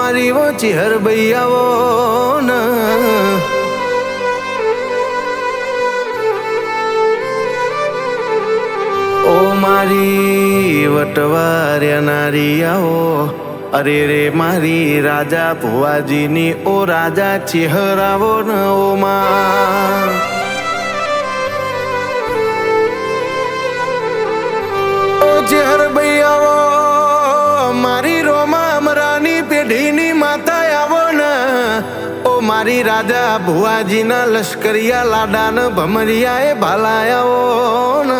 મારી વચ્ચે હર ભાઈ આવો ને ઓ મારી વટવાર્યા નારી આવો અરે રે મારી રાજા ભુવાજીની ઓ રાજા ચેહરાવો ન ઓ માં ઓ ચેહર ભાઈ આવો મારી રોમા અમરાની પેઢીની માતા આવો ને ઓ મારી રાજા ભુવાજીના લશ્કરિયા લાડા ને ભમરિયા એ ભાલા આવો ને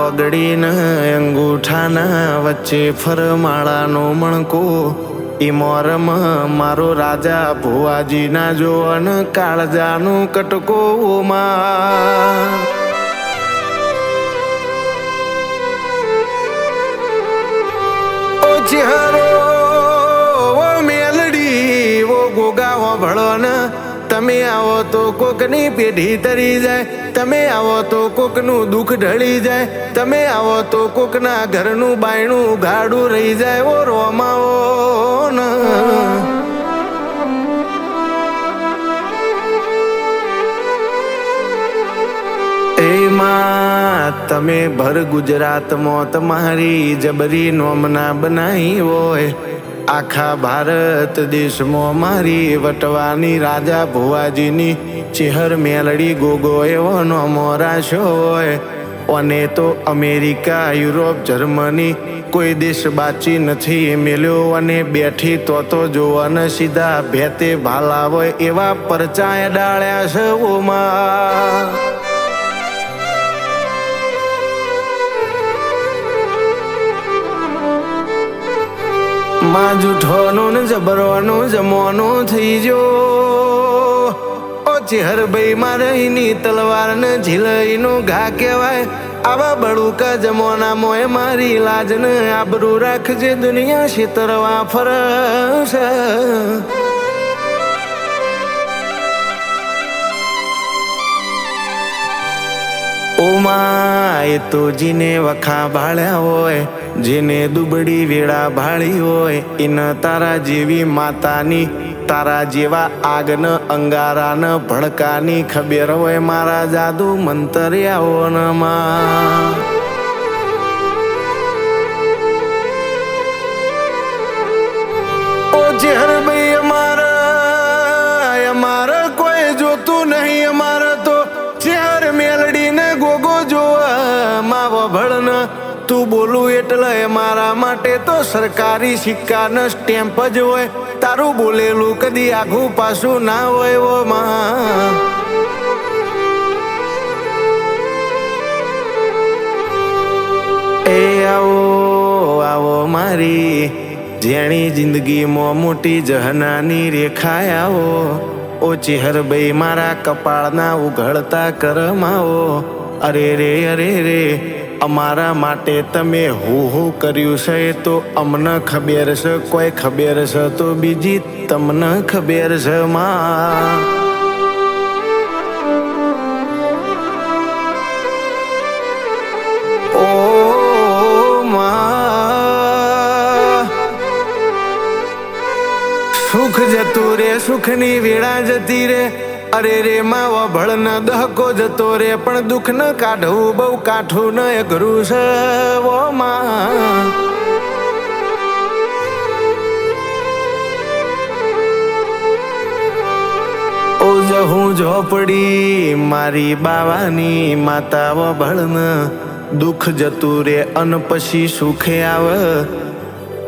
ઓગડીને અંગૂઠાના વચ્ચે ફરમાળાનો મણકો ઈ મોરમ મારો રાજા ભુવાજીના જોવન કાળજાનું કટકો માં ઓ ચેહરો ઓ મેલડી ઓ ગોગા ભળો ને તમે આવો તો કોકની પેઢી તરી જાય તમે આવો તો કોકનું દુઃખ ઢળી જાય તમે આવો તો કોકના ઘરનું બાયણું ગાડું રહી જાય ઓ રોમાઓ ને એમાં તમે ભર ગુજરાતમાં તમારી જબરી નોમના બનાવી હોય આખા ભારત દેશમાં મારી વટવાની રાજા ભુવાજીની ચેહર મેલડી ગોગો એવો નોમો રાખ્યો હોય અને તો અમેરિકા યુરોપ જર્મની કોઈ દેશ બાચી નથી મેલ્યો અને બેઠી તો જોવાને સીધા ભેતે ભાલા હોય એવા પરચાય ડાળ્યા છે ઓમાં માં જૂઠોનું ને જબરવાનું જમવાનું થઈ જો ઓ ચેહર ભાઈ મારીની તલવાર ને ઝીલઈનું ઘા કહેવાય આવા બળુકા જમવાના મોય મારી લાજ ને આબરૂ રાખજે દુનિયા શેતરવા ફરશ ઓમાં એ તો જીને વખા ભાળ્યા હોય જેને દુબળી વેળા ભાળી હોય એને તારા જેવી માતાની તારા જેવા આગન અંગારાન ભડકાની ખબર હોય મારા જાદુ મંતર્યાઓમાં ઓ ચેહર ભાઈ અમારા કોઈ જોતું નહીં અમારા તો ચેહર મેલડીને ગોગો જોવા માવો ભળન તું બોલું એટલે મારા માટે તો સરકારી સિક્કાનો સ્ટેમ્પ જ હોય તારું બોલેલું કદી આઘું પાછું ના હોય ઓ માં એ આવો આવો મારી જેણી જિંદગીમાં મોટી જહનાની રેખા આવો ઓ ચેહર ભાઈ મારા કપાળના ઉઘડતા કરમાવો અરે રે અમારા માટે તમે હું કર્યું છે તો અમને ખબર છે કોઈ ખબર છે તો બીજી તમને ખબર છે માં ઓ માં સુખ જતું રે સુખની વેળા જતી રે અરે રે માવા ભળન દહકો જતો રે પણ દુઃખ ન કાઢવું બહુ કાઠું ન અઘરું છે ઓ માં ઓ જહું ઝોપડી મારી બાવાની માતા ભળન દુઃખ જતું રે અન પછી સુખે આવે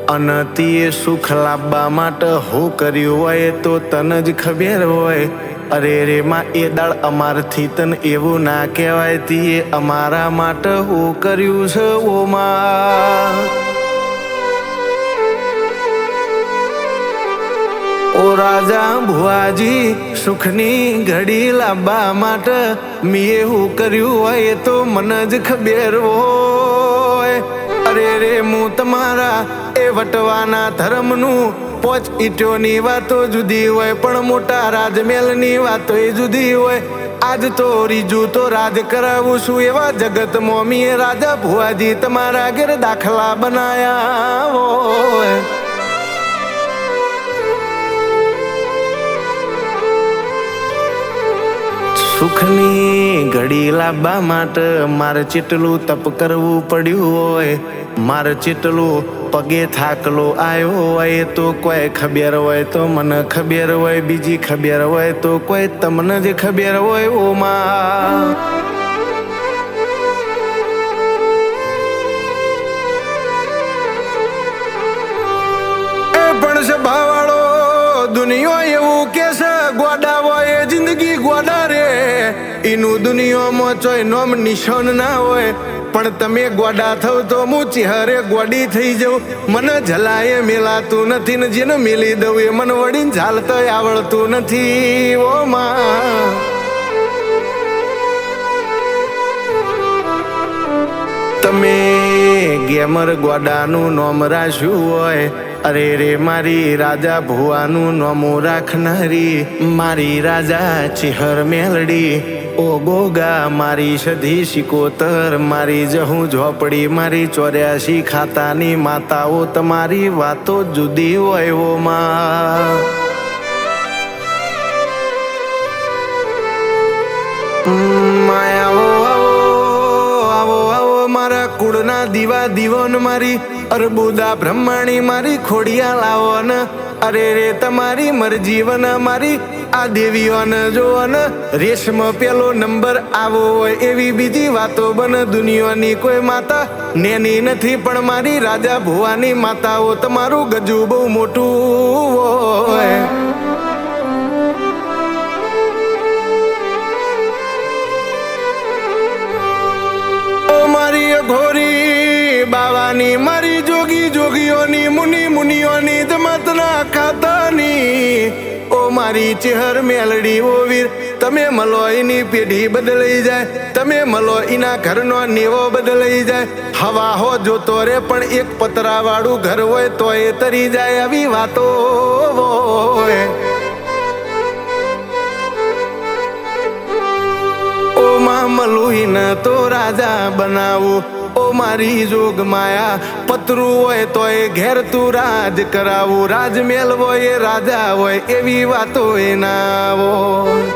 અને તે સુખ લાવવા માટે હું કર્યું હોય તો તને જ ખબર હોય અરે રે માં એ દાળ અમારથી તને એવું ના કહેવાય તે અમારા માટે હું કર્યું છે ઓ માં ઓ રાજા ભુવાજી સુખની ઘડી લાવવા માટે મેં હું કર્યું હોય એ તો મને જ ખબર હોય અરે રે હું તમારા એ વટવાના ધર્મનું પોચ ઈટોની વાતો જુદી હોય પણ મોટા રાજમહેલની વાતો એ જુદી હોય આજ તો રીજું તો રાજ કરાવું છું એવા જગત મોમીએ રાજા ભુવાજી તમારા ઘેર દાખલા બનાયા હોય. સુખની ઘડી લાવવા માટે મારે ચેટલું તપ કરવું પડ્યું હોય, મારે ચેટલું પગે થાકલો આવ્યો હોય તો કોઈ ખબર હોય તો મને ખબર હોય, બીજી ખબર હોય તો કોઈ તમને જ ખબર હોય. ઓમાં એ પણ સભાવાળો દુનિયો એવું કે છે ગોડા હોય જિંદગી ગોડા રે, એનું દુનિયામાં ચોય નોમ નિશાન ના હોય. પણ તમે ગોડા થવ તો હું ચહેરે ગોડી થઈ જાઉં. મને જલાએ મેલાતું નથી ને જેને મેલી દઉં એ મને વળીને ઝાલતો આવડતું નથી. ઓ માં તમે ગેમર ગોડાનું નોમ રાખ્યું હોય, અરે રે મારી રાજા ભુવાનું નોમું રાખનારી મારી રાજા ચેહર મેલડી. ઓ ગોગા મારી સધી સિકોતર, મારી જહું ઝોપડી, મારી 84 ખાતાની માતાઓ, તમારી વાતો જુદી હોય. ઓ માં માયાઓ આવો આવો મારા કુળના દીવા દીવોન, મારી અર્બુદા બ્રહ્માણી, મારી ખોડિયા લાવોન. અરે રે તમારી મરજીવન મારી આ દેવીઓન જોવન. રેશમ પેલો નંબર આવો હોય એવી બીજી વાતો બન. દુનિયાની કોઈ માતા નેની નથી પણ મારી રાજા ભુવાની માતાઓ, તમારું ગજુ બહુ મોટું હોય. મારી ઘોરી બાવાની, મારી જોગી જોગીઓની, મુનિ મુનિઓની, જમાતના ખાતાની. ઓ મારી ચેહર મેલડી ઓ વીર, તમે મળો એની પેઢી બદલાઈ જાય, તમે મળો એના ઘરનો નેવો બદલાઈ જાય. હવા હો જોતો રે પણ એક પતરાવાળું ઘર હોય તો એ તરી જાય. આવી વાતો હોય. ઓ માં મલુહીન તો રાજા બનાવું. ઓ મારી જોગ માયા પતરું હોય તો એ ઘેર તું રાજ કરાવું. રાજ મેલવો એ રાજા હોય એવી વાતો એ ના હોય.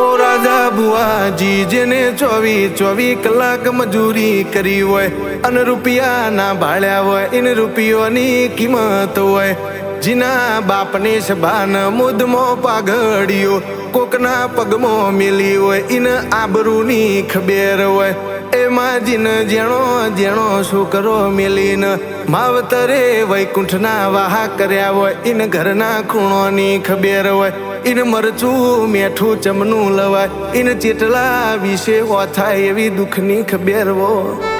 ઓ રાજા ભુવાજી જેને 24 કલાક મજૂરી કરી હોય અને રૂપિયા ના ભાળ્યા હોય, એને રૂપિયોની કિંમત હોય. જીના બાપને સભાન મુદમો પાઘડિયો, કોકના પગમાં મેલી હોય, એને આબરૂની ખબર હોય. એમાં જીને જેણો જેણો છોકરો મેલીને માવતરે વૈકુંઠના વાહા કર્યા હોય, એને ઘરના ખૂણોની ખબર હોય. એને મરચું મેઠું ચમનું લવાય, એને ચેટલા વિશે ઓથાય એવી દુઃખની ખબર હોય.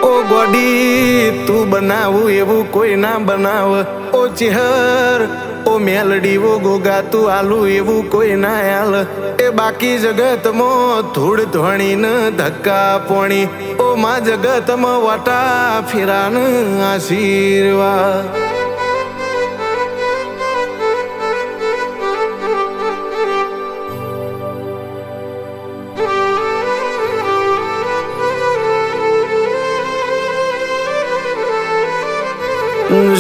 ઓ ગોડી તું બનાવું એવું કોઈ ના બનાવ. ઓ ચેહર ઓ મેલડી ઓ ગોગા તું આલું એવું કોઈ ના આલ. એ બાકી જગતમાં ધૂળ ધોણી ને ધક્કા પોણી. ઓ માં જગતમાં વાટા ફેરાન આશીર્વાદ.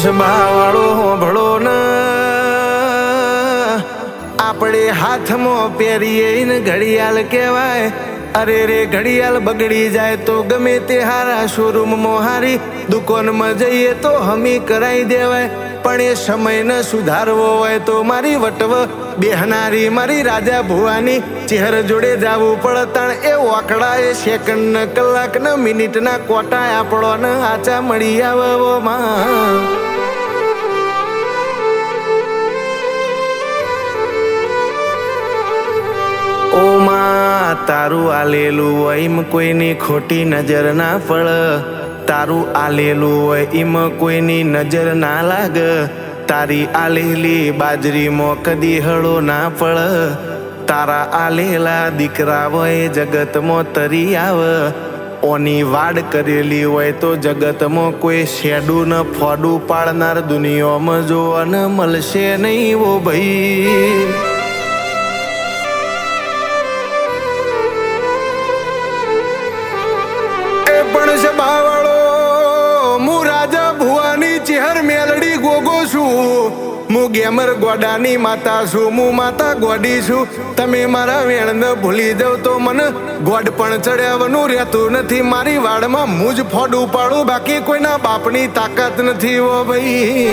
સભાવાળો હોભળો ન, આપણે હાથમાં પહેરીએ ને ઘડિયાળ કહેવાય. અરે રે ઘડિયાળ બગડી જાય તો ગમે તે હારા શોરૂમમાં હારી દુકાનમાં જઈએ તો હમી કરાવી દેવાય. પણ એ સમયને સુધારવો હોય તો મારી વટવ બેહનારી મારી રાજા ભુવાની ચેહર જોડે જાવું પડે. તાણ એ ઓકડા એ સેકન્ડ કલાક ને મિનિટ ના કોટા આપણો ને આચા મળી આવવામાં. ઓ માં તારું આલેલું હોય એમ કોઈની ખોટી નજર ના પડ. તારું આલેલું હોય એમ કોઈની નજર ના લાગ. તારી આલેલી બાજરીમાં કદી હળો ના પડ. તારા આલેલા દીકરા હોય જગતમાં તરી આવ. ઓની વાડ કરેલી હોય તો જગતમાં કોઈ શેડું ન ફોડું પાડનાર દુનિયામાં જોવાને મળશે નહીં ઓ ભાઈ. એ પણ છે બાવાળો હું રાજા ભુવાની ચેહર મેલડી ગોગો છું. હું ગેમર ગોડાની માતા છું. હું માતા ગોડી છું. તમે મારા વેણને ભૂલી જાવ તો મને ગોડ પણ ચડ્યાવાનું રહેતું નથી. મારી વાડમાં હું જ ફોડું પાડું, બાકી કોઈના બાપની તાકાત નથી ઓ ભાઈ.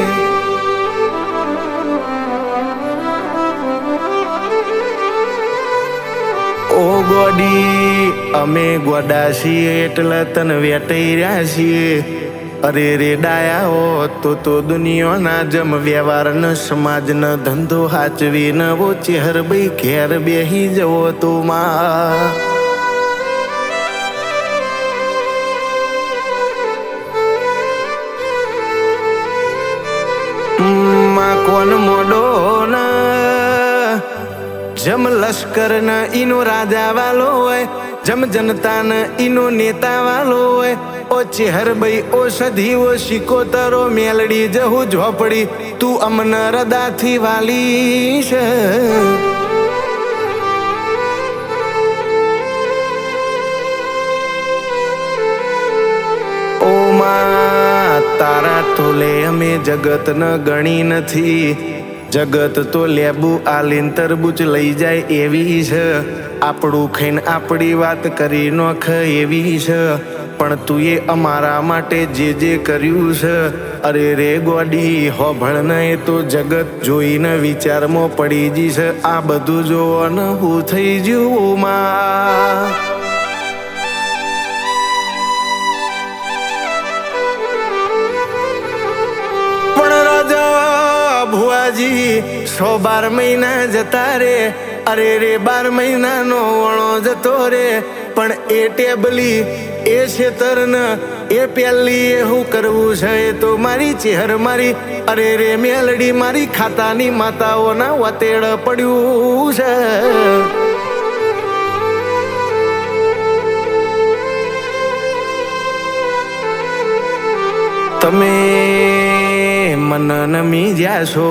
ઓ ગોડી અમે ગોડા છીએ એટલે તને વેટાઈ રહ્યા છીએ. અરે રે ડાયા હો તો દુનિયાના જમ વ્યવહાર સમાજ ન ધંધો હાચવી ન વો ચેહર ભાઈ ઘેર બેહી જવો તો માં. કોણ મોડો ના જમ લશ્કર ન ઈનો રાજા વાલો હોય, જમ જનતા ન ઈનો નેતા વાલો હોય. ઓ ચેહર ભાઈ ઓ સધી ઓ શિકોતરો મેલડી જહુ ઝોપડી તું અમન રદાથી વાલી છે. ઓ માં તારા તોલે અમે જગત ન ગણી નથી. જગત તો લેબુ આલીન તરબૂચ લઈ જાય એવી છે. આપણું ખાઈને આપણી વાત કરી નોખ એવી છે. પણ તું એ અમારા માટે જે કર્યું છે, અરે રે ગોડી હોભળ ને એ તો જગત જોઈને વિચારમાં પડી જશે. આ બધું જોવાને હું થઈ ગયું માં. પણ રાજા ભુવાજી 112 મહિના જતા રે, અરે રે 12 મહિનાનો વણો જતો રે. પણ એ ટેબલી એ છેતરન એ પેલી એ હું કરવું છે એ તો મારી ચેહર મારી અરે રે મેલડી મારી ખાતાની માતાઓના વતેડ પડ્યું છે. તમે મન નમી જ્યા છો,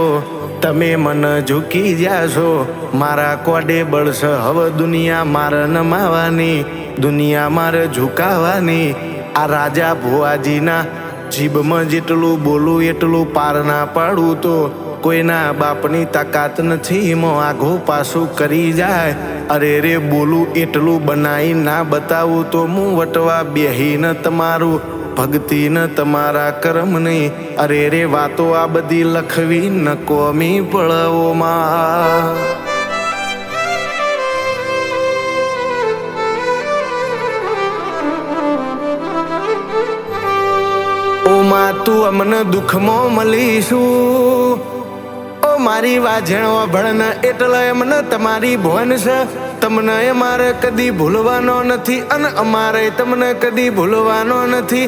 તમે મન ઝૂકી જ્યા છો. મારા કોડે બળશે હવે દુનિયા મારે નમાવાની, દુનિયા મારે ઝુકાવાની. આ રાજા ભુવાજીના જીભમાં જેટલું બોલું એટલું પાર ના પાડું તો કોઈના બાપની તાકાત નથી. મો આઘો પાછું કરી જાય. અરે રે બોલું એટલું બનાવી ના બતાવું તો હું વટવા બેહીને તમારું ભક્તિ ન તમારા કર્મ નહીં. અરે રે વાતો આ બધી લખવી ન કોમી પળવોમાં. ઓ માં તું અમને દુઃખમાં મળીશું. ઓ મારી વાજણો ભળન એટલે એમને તમારી ભવન છે. તમને અમારે કદી ભૂલવાનો નથી અને અમારે તમને કદી ભૂલવાનો નથી.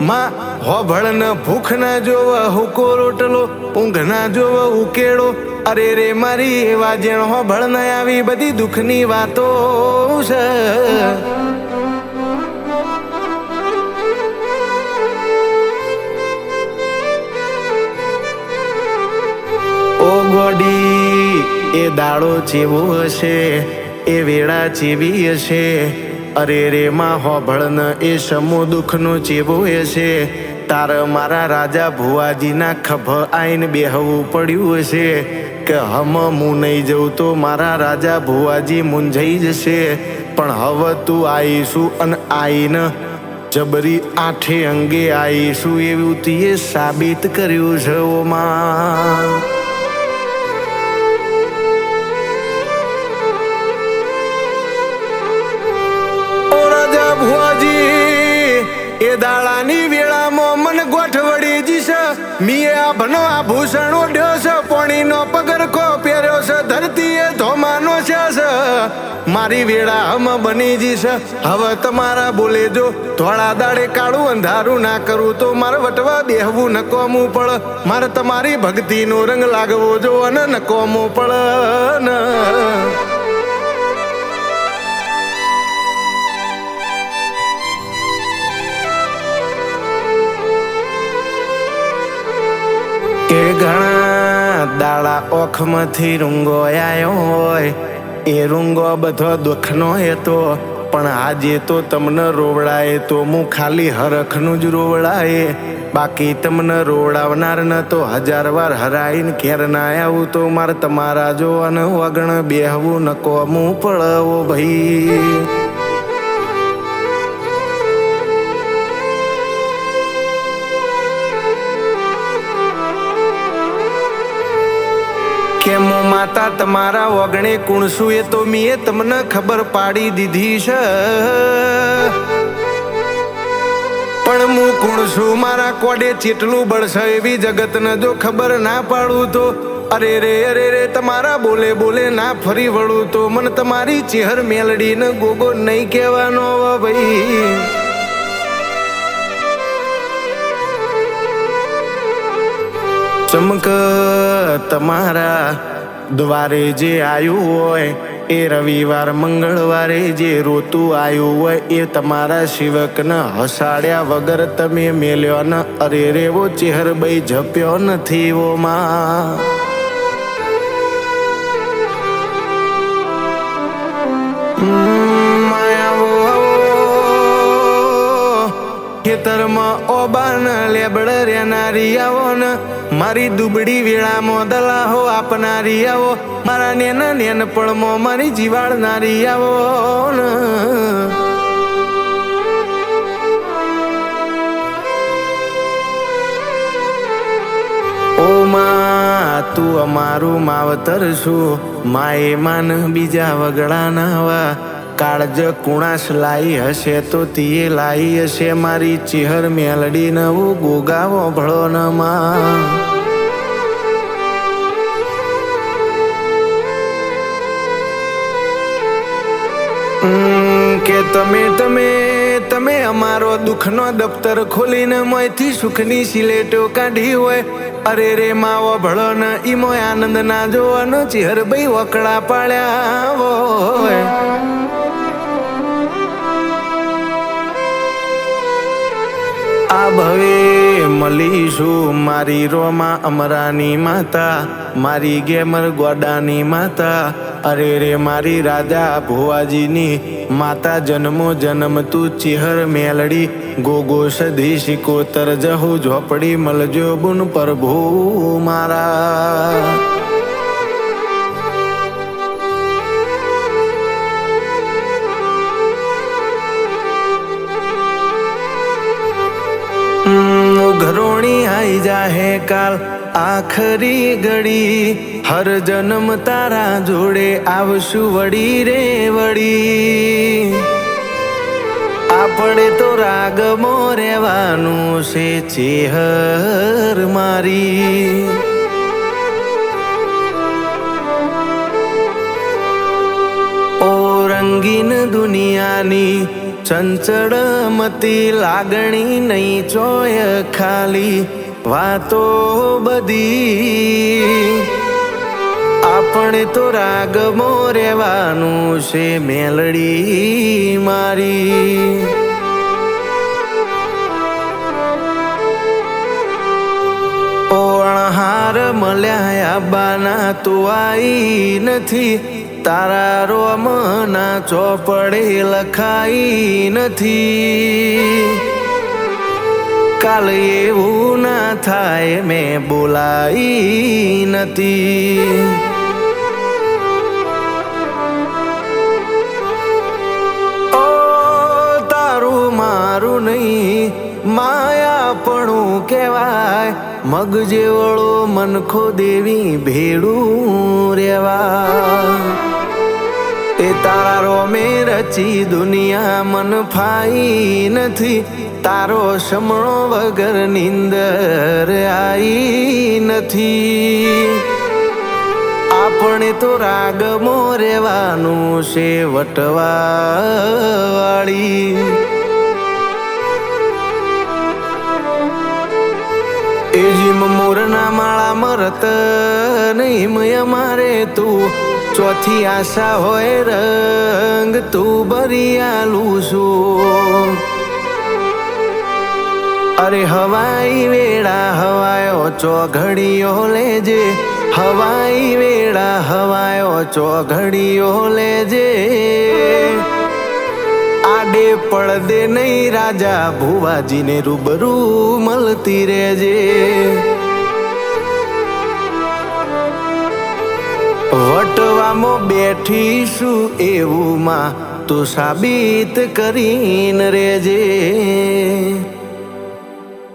માં હોભળ ન ભૂખ ના જોવ હુકો રોટલો, ઊંઘ ના જોવ ઉકેળો. અરે રે મારી એવા જેણ હોભળ ન આવી બધી દુઃખની વાતો છે. ઓ ગોડી એ દાડો ચેવો હશે, એ વેળા ચેવી હશે. અરે રે માં હોભળ ન એ સમો દુઃખનો ચેવો હશે. તારે મારા રાજા ભુવાજીના ખભ આઈને બેહવું પડ્યું હશે કે હમ હું નહીં જઉં તો મારા રાજા ભુવાજી મૂંઝાઈ જશે. પણ હવે તું આવીશું અને આઈને જબરી આઠે અંગે આવીશું એવું તીએ સાબિત કર્યું છે. ઓમાં ભુવાજી એ દાડાની વેળામાં મને ગોઠવડી જીશે. મીએ આ ભનો આભૂષણ ઓઢ્યો છે, પોણીનો પગરખો પહેર્યો છે, ધરતીએ ધોમાનો છે. મારી વેળા હમ બની જીશે. હવે તમારા બોલે જો થોડા દાડે કાળું અંધારું ના કરું તો મારે વટવા બેહવું નકોમું પડે. મારે તમારી ભક્તિનો રંગ લાગવો જો અને નકોમું પડે ને. કે ઘણા દાડા ઓખમાંથી રૂંગો આયો હોય, એ રૂંગો બધો દુઃખનો હતો, પણ આજે તો તમને રોવડાય તો હું ખાલી હરખનું જ રોવડાય, બાકી તમને રોવડાવનાર ન તો 1000 વાર હરાઈને ઘેર ના આવું તો મારે તમારા જો અને વગણ બેહવું ન કોમું પડવો ભાઈ. કે હું માતા તમારા વગણે કુણ છું એ તો મેં તમને ખબર પાડી દીધી છે, પણ હું કુણ છું મારા કોડે ચેટલું બળશે એવી જગતને જો ખબર ના પાડું તો અરે રે તમારા બોલે બોલે ના ફરી વળું તો મને તમારી ચેહર મેલડીને ગોગો નહીં કહેવાનો ભાઈ. ચમક તમારા દ્વારે જે આવ્યું હોય, એ રવિવાર મંગળવારે જે રોતું આવ્યું હોય, એ તમારા શિવકને હસાડ્યા વગર તમે મેલ્યો ને અરે રેવો ચેહર ભાઈ જપ્યો નથી વો માં. ખેતરમાં ઓબાન લેબડ રેનારી આવો ને મારી દુબડી વેળામાં દલાહો આપનારી આવો, મારા નેના નેનપણમાં મારી જીવાડનારી આવો ને. ઓ માં તું અમારું માવતર છું, માએ માન બીજા વગડા નાવા, કાળજ કુણાશ લાઈ હશે તો તીએ લાઈ હશે મારી ચેહર મેલડી નવું ગોગાવો ભળો ન માં. કે તમે અમારો દુઃખનો દફતર ખોલીને મોયથી સુખની સિલેટો કાઢી હોય, અરે રે માવો ભળો ને ઈમોય આનંદ ના જોવાનો ચેહર ભાઈ વકડા પાડ્યા હોય. આ ભવે મળીશું મારી રોમા અમરાની માતા, મારી ગેમર ગોડાની માતા, અરે રે મારી રાજા ભુવાજીની માતા, જન્મો જન્મ તું ચેહર મેલડી ગોગો સધી શિકોતર જહુ ઝોપડી મળજો બુન પ્રભુ મારા. ઘરોણી આઈ જાહે કાલ આખરી ઘડી, હર જન્મ તારા જોડે આવશું વડી રે વડી. આપણે તો રાગમો રહેવાનું છે ચેહર મારી. ઓ રંગીન દુનિયાની ચંચળ મતી લાગણી નહીં ચોય ખાલી વાતો બધી, આપણે તો રાગમો રહેવાનું છે મેલડી મારી. ઓણહાર મળ્યા બાના તો આઈ નથી, તારા રોમના ચોપડે લખાઈ નથી, કાલ એવું ના થાય મેં બોલાઈ નથી. ઓ તારું મારું નહીં માયાપણું કહેવાય, મગ જેવળો મનખો દેવી ભેડું રેવા. એ તારા રોમે રચી દુનિયા મન ફાઈ નથી, તારો સમણો વગર નીંદર આઈ નથી. આપણે તો રાગમો રહેવાનું છે વટવાળી. એ જીમ મોરના માળા મરત નહીં અમારે તું, ચોથી આશા હોય રંગ તું ભરી આલું છું. અરે અરે હવાઈ વેળા હવાયો ચોઘડીઓ લેજે, હવાઈ વેળા હવાયો ચોઘડીઓ લેજે, આડે પડદે નહીં રાજા ભુવાજીને રૂબરૂ મળતી રેજે, વટવામાં બેઠીશું એવું માં તું સાબિત કરીને રેજે.